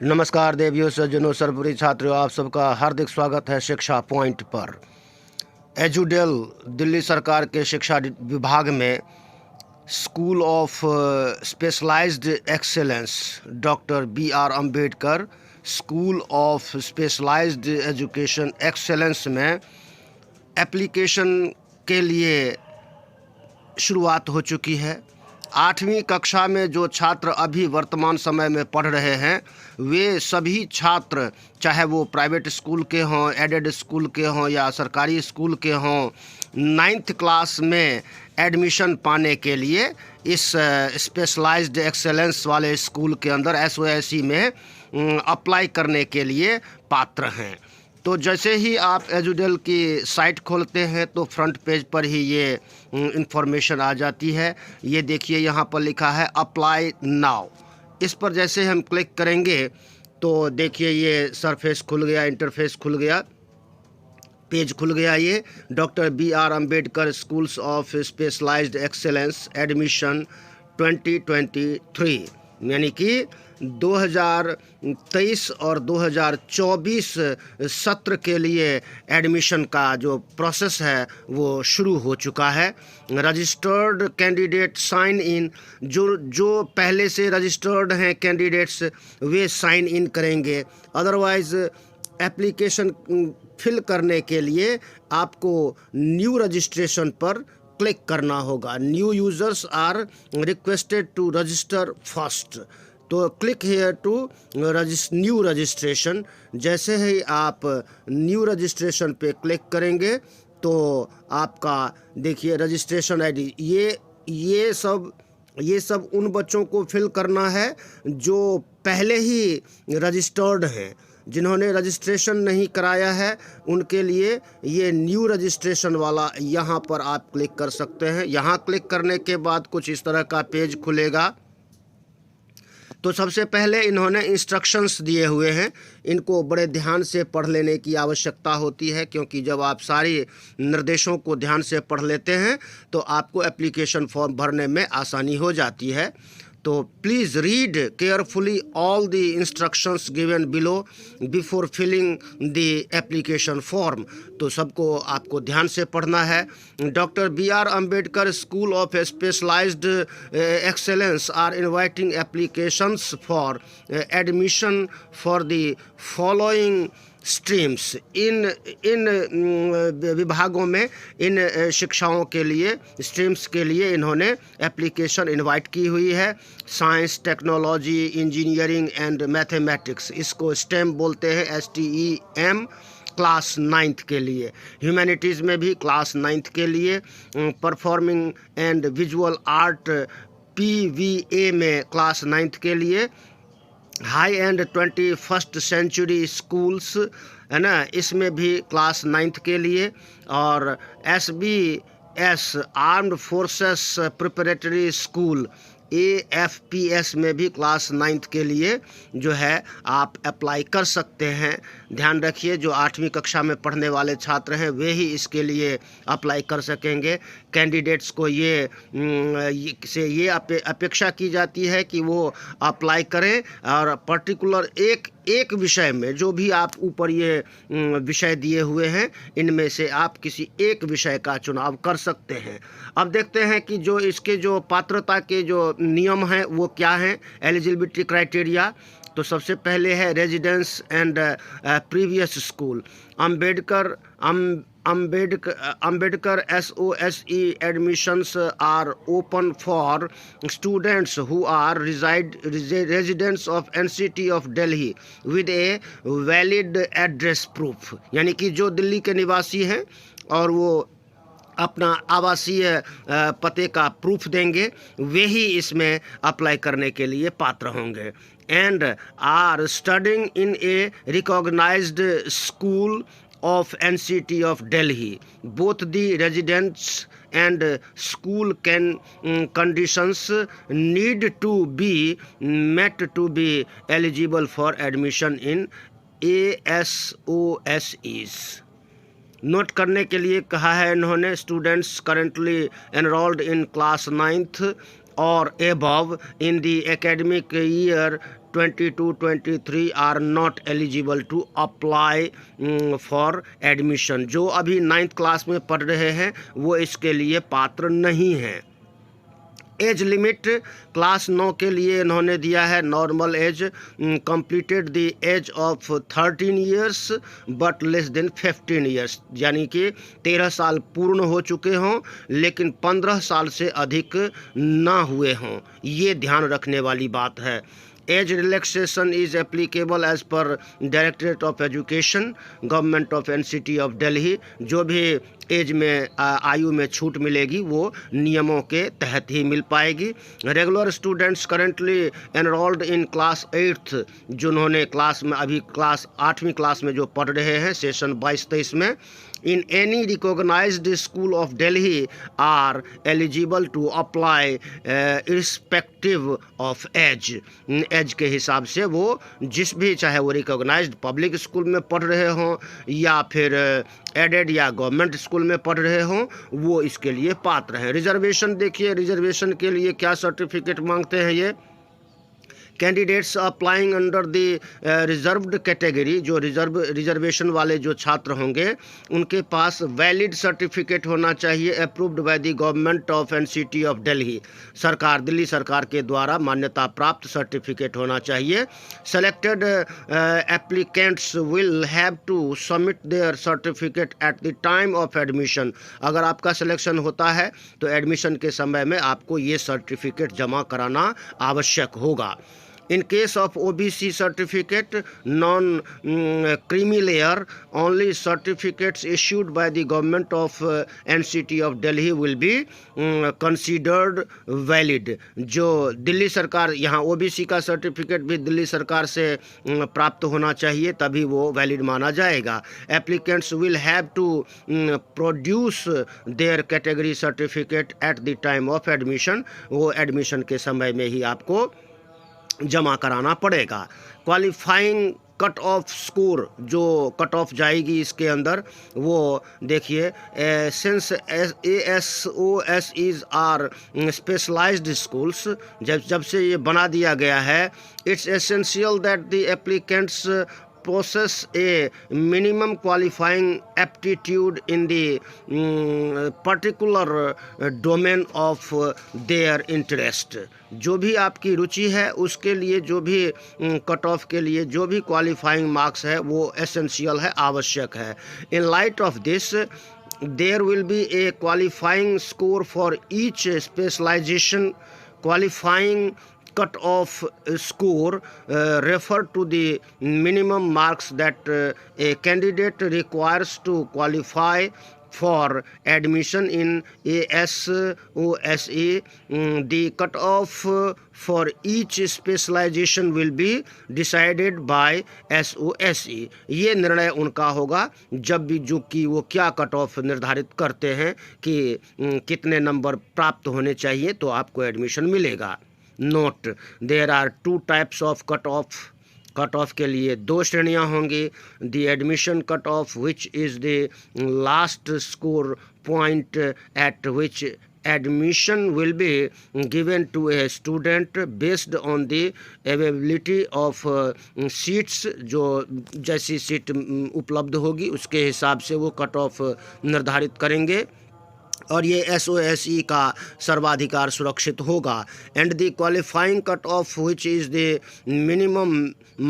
नमस्कार देवियों सज्जनों सर्वोपरि छात्रों, आप सबका हार्दिक स्वागत है शिक्षा पॉइंट पर। एजुडेल दिल्ली सरकार के शिक्षा विभाग में school of specialised excellence doctor B.R. Ambedkar school of specialised education excellence में एप्लीकेशन के लिए शुरुआत हो चुकी है। 8वीं कक्षा में जो छात्र अभी वर्तमान समय में पढ़ रहे हैं, वे सभी छात्र, चाहे वो प्राइवेट स्कूल के हों, एडेड स्कूल के हों या सरकारी स्कूल के हों, 9th क्लास में एडमिशन पाने के लिए इस स्पेशलाइज्ड एक्सेलेंस वाले स्कूल के अंदर SOSE में अप्लाई करने के लिए पात्र हैं। तो जैसे ही आप एजुडेल की साइट खोलते हैं तो फ्रंट पेज पर ही ये इंफॉर्मेशन आ जाती है। ये देखिए, यहाँ पर लिखा है अप्लाई नाउ। इस पर जैसे हम क्लिक करेंगे तो देखिए ये सरफेस खुल गया, इंटरफेस खुल गया, पेज खुल गया। ये doctor B.R. Ambedkar schools of specialised excellence admission 2023 यानी कि 2023 और 2024 सत्र के लिए एडमिशन का जो प्रोसेस है वो शुरू हो चुका है। रजिस्टर्ड कैंडिडेट साइन इन, जो पहले से रजिस्टर्ड हैं कैंडिडेट्स, वे साइन इन करेंगे। अदरवाइज़ एप्लीकेशन फिल करने के लिए आपको न्यू रजिस्ट्रेशन पर क्लिक करना होगा। New users are requested to register first, तो click here to new registration. जैसे ही आप न्यू रजिस्ट्रेशन पे क्लिक करेंगे तो आपका देखिए रजिस्ट्रेशन आईडी, ये सब उन बच्चों को फिल करना है जो पहले ही रजिस्टर्ड हैं। जिन्होंने रजिस्ट्रेशन नहीं कराया है उनके लिए ये न्यू रजिस्ट्रेशन वाला यहाँ पर आप क्लिक कर सकते हैं। यहाँ क्लिक करने के बाद कुछ इस तरह का पेज खुलेगा। तो सबसे पहले इन्होंने इंस्ट्रक्शंस दिए हुए हैं, इनको बड़े ध्यान से पढ़ लेने की आवश्यकता होती है, क्योंकि जब आप सारे निर्देशों को ध्यान से पढ़ लेते हैं तो आपको एप्लीकेशन फॉर्म भरने में आसानी हो जाती है। तो please read carefully all the instructions given below before filling the application form. तो सबको आपको ध्यान से पढ़ना है। Doctor B.R. Ambedkar school of specialised excellence are inviting applications for admission for the following streams. इन विभागों में, इन शिक्षाओं के लिए, स्ट्रीम्स के लिए इन्होंने एप्लीकेशन इनवाइट की हुई है। Science, technology, engineering and mathematics, इसको STEM बोलते हैं, STEM, क्लास 9th के लिए। ह्यूमैनिटीज़ में भी क्लास 9th के लिए। Performing and visual art PVA में क्लास 9th के लिए। High and 21st century schools है ना, इसमें भी क्लास 9th के लिए। और SBS armed forces preparatory school AFPS में भी क्लास 9th के लिए जो है आप अप्लाई कर सकते हैं। ध्यान रखिए, जो 8वीं कक्षा में पढ़ने वाले छात्र हैं वे ही इसके लिए अप्लाई कर सकेंगे। कैंडिडेट्स को ये अपेक्षा की जाती है कि वो अप्लाई करें और पर्टिकुलर एक विषय में, जो भी आप ऊपर ये विषय दिए हुए हैं इनमें से आप किसी एक विषय का चुनाव कर सकते हैं। अब देखते हैं कि जो इसके जो पात्रता के जो नियम हैं वो क्या हैं, एलिजिबिलिटी क्राइटेरिया। तो सबसे पहले है residence and previous school. Ambedkar SOSE admissions are open for students who are residents of NCT of Delhi with a valid address proof, यानी कि जो दिल्ली के निवासी हैं और वो अपना आवासीय पते का प्रूफ देंगे, वे ही इसमें अप्लाई करने के लिए पात्र होंगे। And are studying in a recognised school of NCT of Delhi. Both the residents and school conditions need to be met to be eligible for admission in ASOSEs. Note करने के लिए कहा है इन्होंने, students currently enrolled in class 9th or above in the academic year 22-23 are not eligible to apply for admission. जो अभी 9th class में पढ़ रहे हैं वो इसके लिए पात्र नहीं हैं। एज लिमिट क्लास 9 के लिए इन्होंने दिया है normal age completed the age of 13 years but less than 15 years, यानी कि 13 साल पूर्ण हो चुके हों लेकिन 15 साल से अधिक ना हुए हों। ये ध्यान रखने वाली बात है। Age relaxation is applicable as per Directorate of Education, Government of NCT of Delhi. जो भी एज में आयु में छूट मिलेगी वो नियमों के तहत ही मिल पाएगी। Regular students currently enrolled in class 8th, जिन्होंने क्लास में अभी क्लास 8वीं क्लास में जो पढ़ रहे हैं सेशन 22-23 में, in any recognized school of Delhi are eligible to apply irrespective of age। Age के हिसाब से वो जिस भी, चाहे वो रिकॉग्नाइज्ड पब्लिक स्कूल में पढ़ रहे हों या फिर एडेड या गवर्नमेंट स्कूल में पढ़ रहे हों, वो इसके लिए पात्र हैं। रिजर्वेशन देखिए, रिजर्वेशन के लिए क्या सर्टिफिकेट मांगते हैं ये। Candidates applying under the reserved category, जो रिजर्वेशन वाले जो छात्र होंगे उनके पास वैलिड सर्टिफिकेट होना चाहिए approved by the government of NCT of Delhi. सरकार, दिल्ली सरकार के द्वारा मान्यता प्राप्त सर्टिफिकेट होना चाहिए। Selected applicants will have to submit their certificate at the time of admission. अगर आपका सिलेक्शन होता है तो एडमिशन के समय में आपको ये सर्टिफिकेट जमा कराना आवश्यक होगा। In case of OBC certificate, non-creamy layer, only certificates issued by the government of NCT of Delhi will be considered valid। जो दिल्ली सरकार, यहाँ OBC का सर्टिफिकेट भी दिल्ली सरकार से प्राप्त होना चाहिए तभी वो वैलिड माना जाएगा। Applicants will have to produce their category certificate at the time of admission। वो एडमिशन के समय में ही आपको जमा कराना पड़ेगा। क्वालिफाइंग कट ऑफ स्कोर, जो कट ऑफ जाएगी इसके अंदर, वो देखिए, since ASOSEs are specialised schools, जब से ये बना दिया गया है, it's essential that the applicants possess a minimum qualifying aptitude in the particular domain of their interest। जो भी आपकी रुचि है उसके लिए, जो भी कट ऑफ के लिए जो भी क्वालिफाइंग मार्क्स है वो एसेंशियल है, आवश्यक है। In light of this there will be a qualifying score for each specialization। Qualifying cut-off score refer to the minimum marks that a candidate requires to qualify for admission in ASOSE। The cut-off for each specialization will be decided by SOSE। ये निर्णय उनका होगा जब भी जो कि वो क्या कट ऑफ निर्धारित करते हैं कि कितने नंबर प्राप्त होने चाहिए तो आपको एडमिशन मिलेगा। Note, there are 2 types of cut off. Cut off के लिए 2 श्रेणियां होंगी। The admission cut off which is the last score point at which admission will be given to a student based on the availability of seats। जो जैसी seat उपलब्ध होगी उसके हिसाब से वो कट ऑफ निर्धारित करेंगे और ये SOSE का सर्वाधिकार सुरक्षित होगा। And the qualifying cut off which is the minimum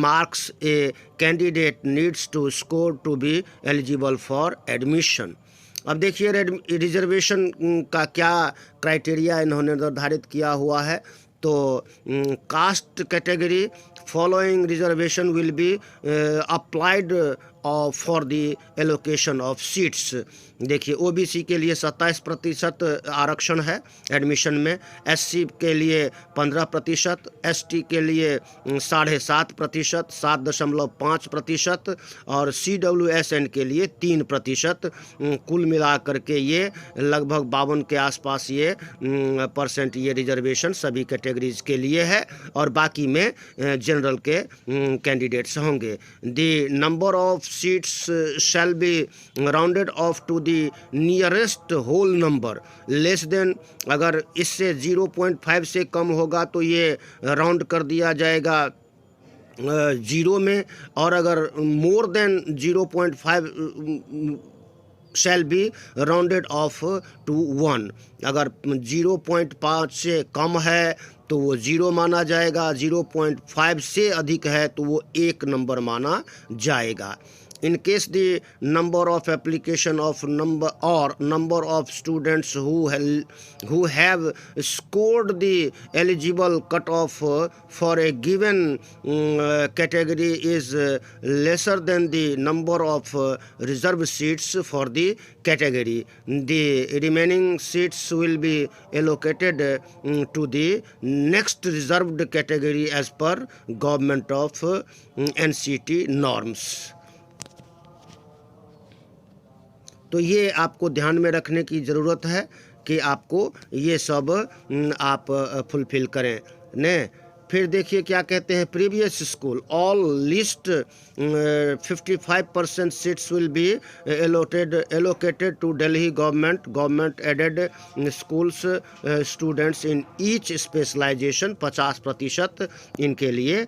marks a candidate needs to score to be eligible for admission. अब देखिए रिजर्वेशन का क्या क्राइटेरिया इन्होंने निर्धारित किया हुआ है। तो caste category following reservation will be applied for the allocation of seats. देखिए OBC के लिए 27% आरक्षण है एडमिशन में, SC के लिए 15%, ST के लिए 7.5%, 7.5% और CWSN के लिए 3%। कुल मिलाकर के ये लगभग 52 के आसपास ये % ये रिजर्वेशन सभी कैटेगरीज के लिए है और बाकी में जनरल के कैंडिडेट्स होंगे। The number of seats shall be rounded off to the nearest whole number less than. अगर इससे 0.5 से कम होगा तो ये राउंड कर दिया जाएगा जीरो में, और अगर more than 0.5 shall be rounded off to 1। अगर 0.5 से कम है तो वो ज़ीरो माना जाएगा, 0.5 से अधिक है तो वो 1 नंबर माना जाएगा। In case the number of application of number of students who have scored the eligible cutoff for a given category is lesser than the number of reserved seats for the category, the remaining seats will be allocated to the next reserved category as per government of NCT norms। तो ये आपको ध्यान में रखने की ज़रूरत है कि आपको ये सब आप फुलफिल करें ने। फिर देखिए क्या कहते हैं, previous school all list 55% seats will be allocated to Delhi government aided schools students in each specialisation. 50% इनके लिए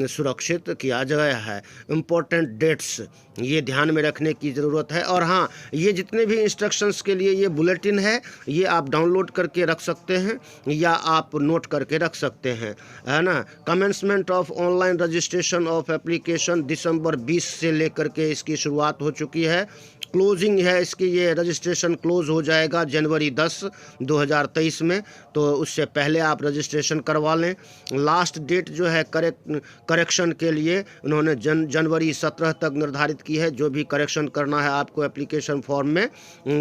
सुरक्षित किया गया है। इम्पोर्टेंट डेट्स ये ध्यान में रखने की ज़रूरत है। और हाँ, ये जितने भी इंस्ट्रक्शंस के लिए ये बुलेटिन है ये आप डाउनलोड करके रख सकते हैं या आप नोट करके रख सकते हैं, है ना। Commencement of online registration of application दिसंबर 20 से लेकर के इसकी शुरुआत हो चुकी है। क्लोजिंग है इसकी, ये रजिस्ट्रेशन क्लोज हो जाएगा जनवरी 10, 2023 में, तो उससे पहले आप रजिस्ट्रेशन करवा लें। लास्ट डेट जो है करेक्शन के लिए उन्होंने जनवरी 17 तक निर्धारित की है। जो भी करेक्शन करना है आपको एप्लीकेशन फॉर्म में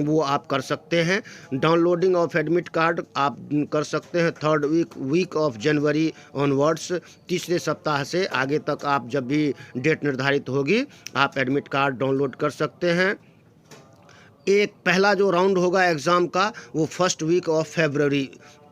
वो आप कर सकते हैं। डाउनलोडिंग ऑफ एडमिट कार्ड आप कर सकते हैं 3rd week of January onwards. तीसरे सप्ताह से आगे तक आप जब भी डेट निर्धारित होगी आप एडमिट कार्ड डाउनलोड कर सकते हैं। एक पहला जो राउंड होगा एग्ज़ाम का वो 1st वीक ऑफ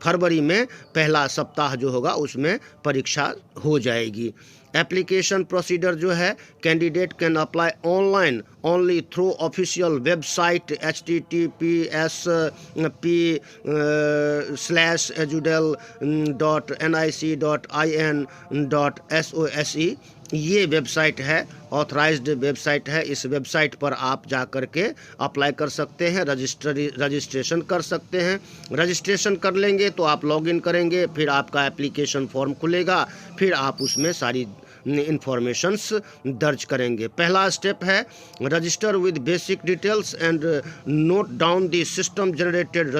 फरवरी में पहला सप्ताह जो होगा उसमें परीक्षा हो जाएगी। एप्लीकेशन प्रोसीजर जो है, candidate can apply online only through official website https://edudel.nic.in.soce। ये वेबसाइट है, ऑथराइज्ड वेबसाइट है। इस वेबसाइट पर आप जा कर के अप्लाई कर सकते हैं, रजिस्ट्रेशन कर सकते हैं। रजिस्ट्रेशन कर लेंगे तो आप लॉगिन करेंगे, फिर आपका एप्लीकेशन फॉर्म खुलेगा, फिर आप उसमें सारी इंफॉर्मेशंस दर्ज करेंगे। पहला स्टेप है register with basic details and note down the system generated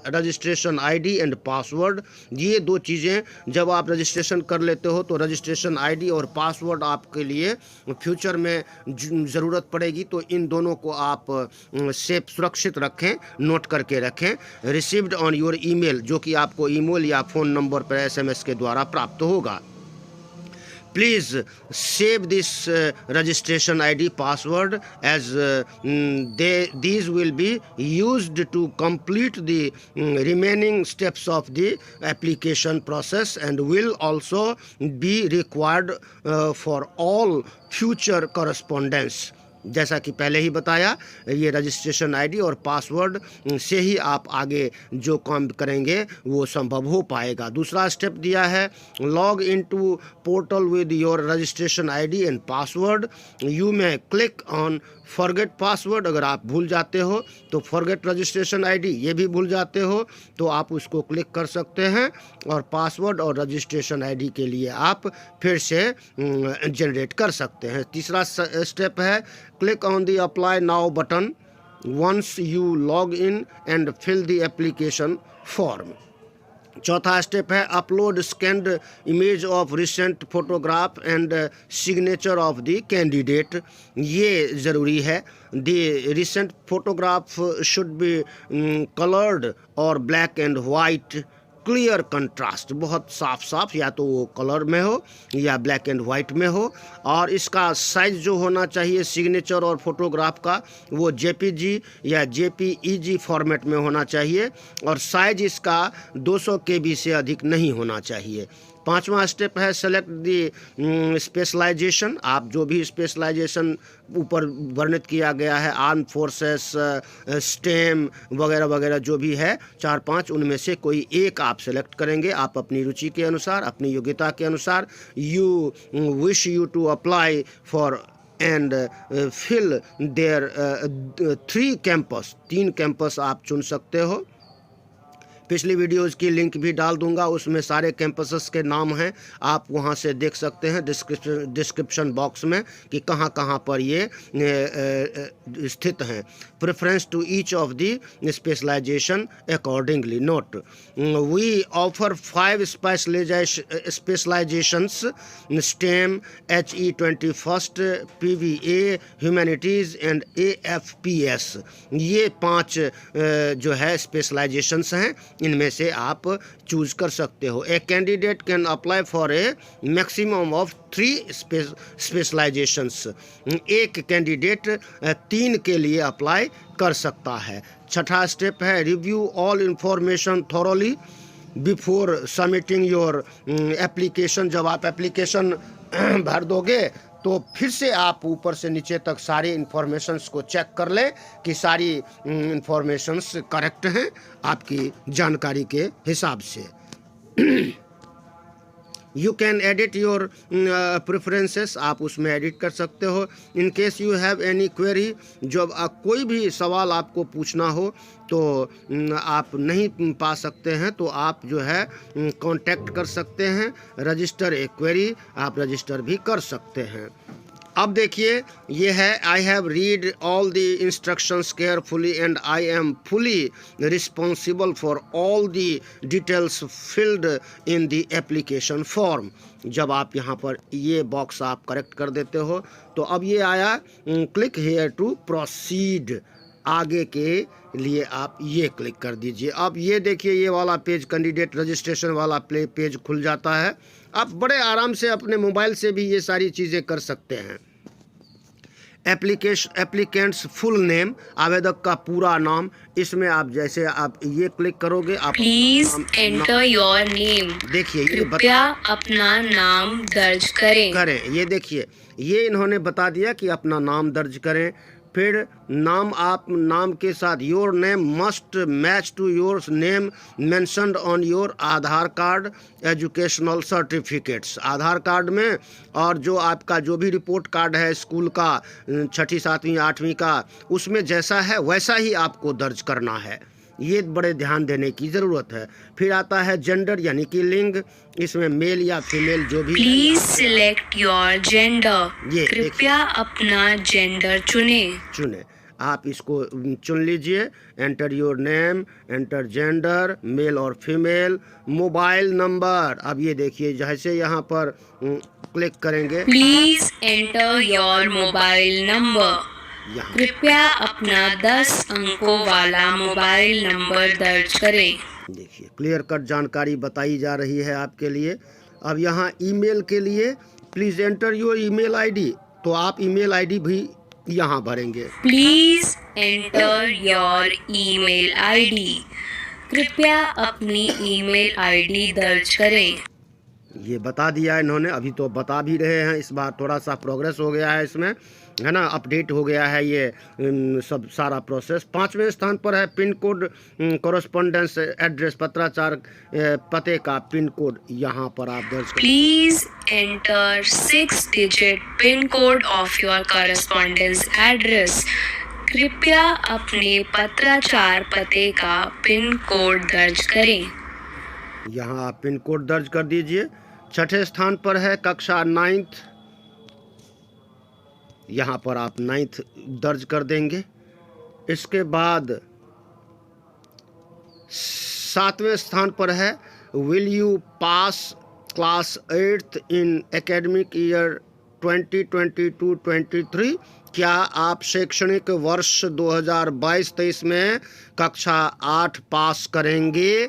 registration ID and password. ये दो चीज़ें जब आप रजिस्ट्रेशन कर लेते हो तो रजिस्ट्रेशन आईडी और पासवर्ड आपके लिए फ्यूचर में ज़रूरत पड़ेगी, तो इन दोनों को आप सेफ सुरक्षित रखें, नोट करके रखें। रिसीव्ड ऑन योर ईमेल, जो कि आपको ईमेल या फ़ोन नंबर पर SMS के द्वारा प्राप्त होगा। Please save this registration ID password as these will be used to complete the remaining steps of the application process and will also be required for all future correspondence। जैसा कि पहले ही बताया, ये रजिस्ट्रेशन आईडी और password से ही आप आगे जो काम करेंगे वो संभव हो पाएगा। दूसरा स्टेप दिया है, log in to portal with your registration ID and password. You may click on forget password. अगर आप भूल जाते हो तो फॉरगेट रजिस्ट्रेशन आईडी ये भी भूल जाते हो तो आप उसको क्लिक कर सकते हैं और पासवर्ड और रजिस्ट्रेशन आईडी के लिए आप फिर से जनरेट कर सकते हैं। तीसरा स्टेप है, click on the apply now button once you log in and fill the application form. चौथा स्टेप है, upload scanned image of recent photograph and signature of the candidate. ये ज़रूरी है। The recent photograph should be coloured और black and white, clear contrast, बहुत साफ या तो वो कलर में हो या ब्लैक एंड वाइट में हो। और इसका साइज़ जो होना चाहिए सिग्नेचर और फोटोग्राफ का वो JPG या JPEG फॉर्मेट में होना चाहिए और साइज इसका 200 KB से अधिक नहीं होना चाहिए। 5वां स्टेप है सेलेक्ट दी स्पेशलाइजेशन। आप जो भी स्पेशलाइजेशन ऊपर वर्णित किया गया है, आर्म फोर्सेस, स्टेम वगैरह वगैरह जो भी है 4-5, उनमें से कोई एक आप सेलेक्ट करेंगे। आप अपनी रुचि के अनुसार, अपनी योग्यता के अनुसार you wish you to apply for and fill their 3 campus, 3 campus आप चुन सकते हो। पिछली वीडियोज़ की लिंक भी डाल दूंगा, उसमें सारे कैंपसेस के नाम हैं, आप वहां से देख सकते हैं डिस्क्रिप्शन बॉक्स में कि कहां कहां पर ये स्थित हैं। Preference to each of the specialisation accordingly. Note, we offer 5 specialisations, STEM, HE 21st, PVA, humanities and AFPS। ये 5 जो है स्पेशलाइजेशंस हैं, इनमें से आप चूज कर सकते हो। A candidate can apply for a maximum of 3 specialisations. एक कैंडिडेट 3 के लिए अप्लाई कर सकता है। छठा स्टेप है review all information thoroughly before submitting your application. जब आप एप्लीकेशन भर दोगे तो फिर से आप ऊपर से नीचे तक सारी इंफॉर्मेशंस को चेक कर लें कि सारी इंफॉर्मेशंस करेक्ट हैं आपकी जानकारी के हिसाब से। You can edit your preferences, आप उसमें एडिट कर सकते हो। In case you have any query, जब कोई भी सवाल आपको पूछना हो तो आप नहीं पा सकते हैं तो आप जो है कांटेक्ट कर सकते हैं। रजिस्टर ए क्वेरी, आप रजिस्टर भी कर सकते हैं। अब देखिए ये है, I have read all the instructions carefully and I am fully responsible for all the details filled in the application form. जब आप यहाँ पर ये बॉक्स आप करेक्ट कर देते हो तो अब ये आया क्लिक हेयर टू प्रोसीड, आगे के लिए आप ये क्लिक कर दीजिए। अब ये देखिए ये वाला पेज, कैंडिडेट रजिस्ट्रेशन वाला पेज खुल जाता है। आप बड़े आराम से अपने मोबाइल से भी ये सारी चीज़ें कर सकते हैं। एप्लीकेंट्स फुल नेम, आवेदक का पूरा नाम, इसमें आप जैसे आप ये क्लिक करोगे आप प्लीज एंटर योर नेम। देखिए ये कृपया अपना नाम दर्ज करें। ये देखिए ये इन्होंने बता दिया कि अपना नाम दर्ज करें। फिर नाम, आप नाम के साथ your name must match to your name mentioned on your Aadhaar card educational certificates. Aadhaar card में और जो आपका जो भी रिपोर्ट कार्ड है स्कूल का 6ठी 7वीं 8वीं का, उसमें जैसा है वैसा ही आपको दर्ज करना है। ये बड़े ध्यान देने की ज़रूरत है। फिर आता है जेंडर यानी कि लिंग, इसमें मेल या फीमेल जो भी। प्लीज सिलेक्ट योर जेंडर, कृपया अपना जेंडर चुने। आप इसको चुन लीजिए। Enter your name, enter gender, male और फीमेल। मोबाइल नंबर, अब ये देखिए जैसे यहाँ पर क्लिक करेंगे, please enter your mobile number, कृपया अपना 10 अंकों वाला मोबाइल नंबर दर्ज करें। देखिए क्लियर कट जानकारी बताई जा रही है आपके लिए। अब यहाँ ईमेल के लिए please enter your email ID, तो आप ईमेल आईडी भी यहाँ भरेंगे। Please enter your email ID, कृपया अपनी ईमेल आईडी दर्ज करें। ये बता दिया इन्होंने, अभी तो बता भी रहे हैं, इस बार थोड़ा सा प्रोग्रेस हो गया है इसमें, है ना, अपडेट हो गया है ये सब सारा प्रोसेस। 5वें स्थान पर है पिन कोड कॉरेस्पॉन्डेंस एड्रेस, पत्राचार पते का पिन कोड, यहाँ पर आप दर्ज करें। Please enter 6 digit pin code of your correspondence address, कृपया अपने पत्राचार पते का पिन कोड दर्ज करें। यहाँ आप पिन कोड दर्ज कर दीजिए। 6ठे स्थान पर है कक्षा 9th, यहाँ पर आप 9th दर्ज कर देंगे। इसके बाद 7वें स्थान पर है will you pass class 8th in academic year 2022-23, क्या आप शैक्षणिक वर्ष 2022-23 में कक्षा 8 पास करेंगे?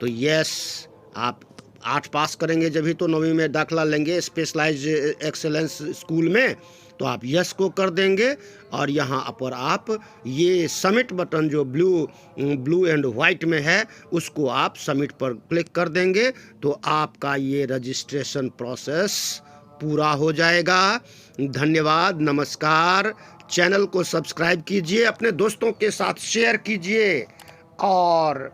तो यस, आप 8 पास करेंगे जब ही तो 9वीं में दाखला लेंगे स्पेशलाइज्ड एक्सेलेंस स्कूल में। तो आप यस को कर देंगे और यहाँ पर आप ये सबमिट बटन जो ब्लू एंड वाइट में है उसको आप सबमिट पर क्लिक कर देंगे तो आपका ये रजिस्ट्रेशन प्रोसेस पूरा हो जाएगा। धन्यवाद, नमस्कार। चैनल को सब्सक्राइब कीजिए, अपने दोस्तों के साथ शेयर कीजिए और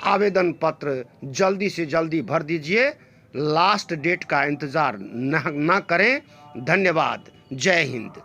आवेदन पत्र जल्दी से जल्दी भर दीजिए। लास्ट डेट का इंतज़ार न करें। धन्यवाद। जय हिंद।